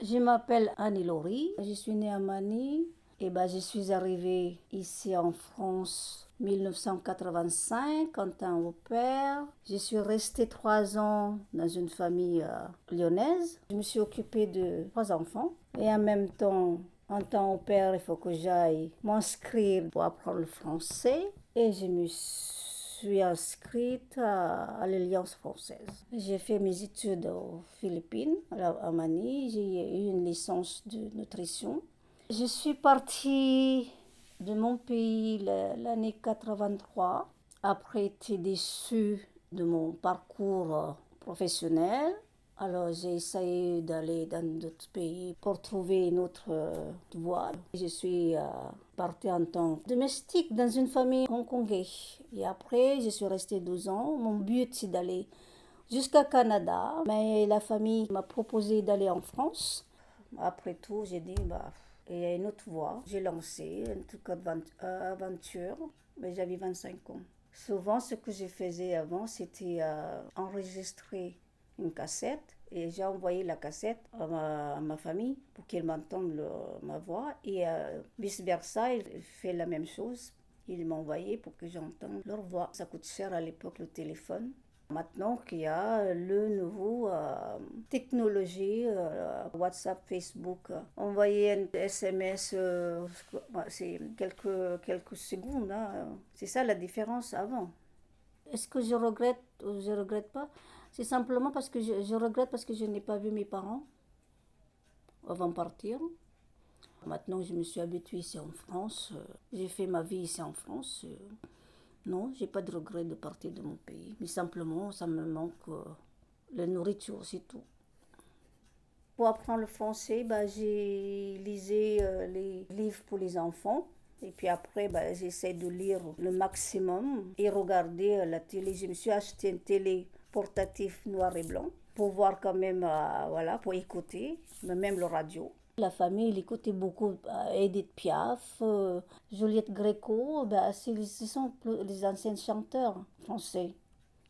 Je m'appelle Annie Laurie, je suis née à Manille et je suis arrivée ici en France 1985 en tant au père. Je suis restée 3 ans dans une famille lyonnaise. Je me suis occupée de 3 enfants et en même temps, en tant au père, il faut que j'aille m'inscrire pour apprendre le français et je me suis inscrite à l'Alliance française. J'ai fait mes études aux Philippines, à Manille. J'ai eu une licence de nutrition. Je suis partie de mon pays l'année 83, après été déçue de mon parcours professionnel. Alors j'ai essayé d'aller dans d'autres pays pour trouver une autre voie. Je suis partie en tant que domestique dans une famille hongkongaise. Et après, je suis restée 12 ans. Mon but, c'est d'aller jusqu'à Canada. Mais la famille m'a proposé d'aller en France. Après tout, j'ai dit, il y a une autre voie. J'ai lancé une toute aventure, mais j'avais 25 ans. Souvent, ce que je faisais avant, c'était enregistrer une cassette et j'ai envoyé la cassette à ma famille pour qu'ils m'entendent ma voix et vice-versa, ils font la même chose. Ils m'ont envoyé pour que j'entende leur voix. Ça coûte cher à l'époque le téléphone. Maintenant qu'il y a le nouveau technologie, WhatsApp, Facebook, envoyer un SMS, c'est quelques secondes. Hein. C'est ça la différence avant. Est-ce que je regrette ou je regrette pas? C'est simplement parce que je regrette parce que je n'ai pas vu mes parents avant de partir. Maintenant, je me suis habituée ici en France. J'ai fait ma vie ici en France. Non, j'ai pas de regret de partir de mon pays. Mais simplement, ça me manque la nourriture, c'est tout. Pour apprendre le français, j'ai lisé les livres pour les enfants. Et puis après, j'essaie de lire le maximum et regarder la télé. Je me suis acheté une télé portatif noir et blanc pour voir quand même, voilà, pour écouter, mais même le radio. La famille, il écoutait beaucoup Edith Piaf, Juliette Gréco, ce sont les anciens chanteurs français.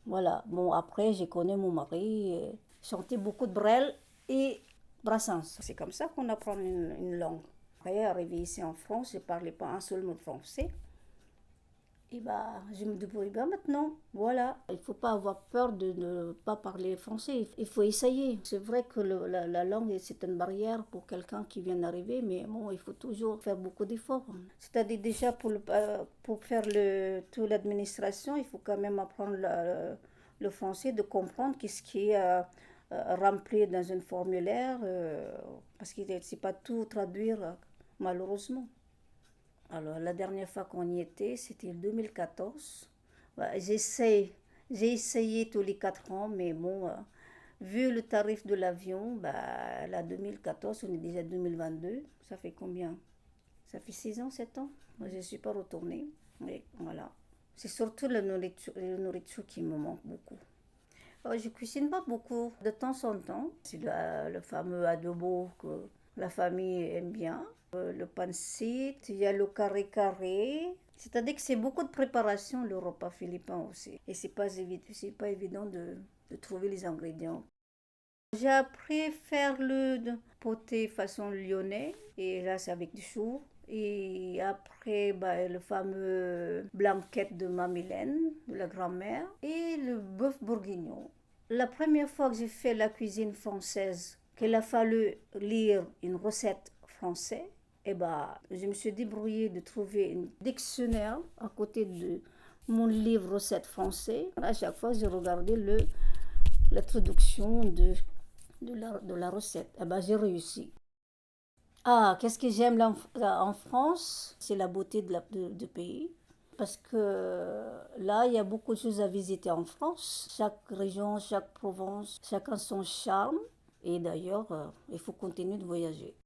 Voilà. Bon, après, j'ai connu mon mari, chantait beaucoup de Brel et Brassens. C'est comme ça qu'on apprend une langue. Après, arrivé ici en France, je ne parlais pas un seul mot de français. Et je me débrouille bien maintenant. Voilà. Il ne faut pas avoir peur de ne pas parler français. Il faut essayer. C'est vrai que la langue, c'est une barrière pour quelqu'un qui vient d'arriver, mais bon, il faut toujours faire beaucoup d'efforts. C'est-à-dire déjà pour faire toute l'administration, il faut quand même apprendre le français, de comprendre qu'est-ce qui est rempli dans un formulaire, parce qu'il ne sait pas tout traduire, malheureusement. Alors, la dernière fois qu'on y était, c'était en 2014. J'ai essayé tous les 4 ans, mais bon, vu le tarif de l'avion, la 2014, on est déjà 2022. Ça fait combien? Ça fait 6 ans, 7 ans. Moi, je ne suis pas retournée. Mais voilà. C'est surtout la nourriture qui me manque beaucoup. Je cuisine pas beaucoup, de temps en temps. C'est le fameux adobo que la famille aime bien. Le pancit, il y a le carré carré. C'est-à-dire que c'est beaucoup de préparation, le repas philippin aussi. Et c'est pas évident de trouver les ingrédients. J'ai appris à faire le poté façon lyonnais. Et là, c'est avec du chou. Et après, le fameux blanquette de Mamilène, de la grand-mère. Et le bœuf bourguignon. La première fois que j'ai fait la cuisine française, qu'il a fallu lire une recette française, je me suis débrouillée de trouver un dictionnaire à côté de mon livre recette français. À chaque fois, j'ai regardé la traduction de la recette. J'ai réussi. Ah, qu'est-ce que j'aime là en France? C'est la beauté du pays. Parce que là, il y a beaucoup de choses à visiter en France. Chaque région, chaque province, chacun son charme. Et d'ailleurs, il faut continuer de voyager.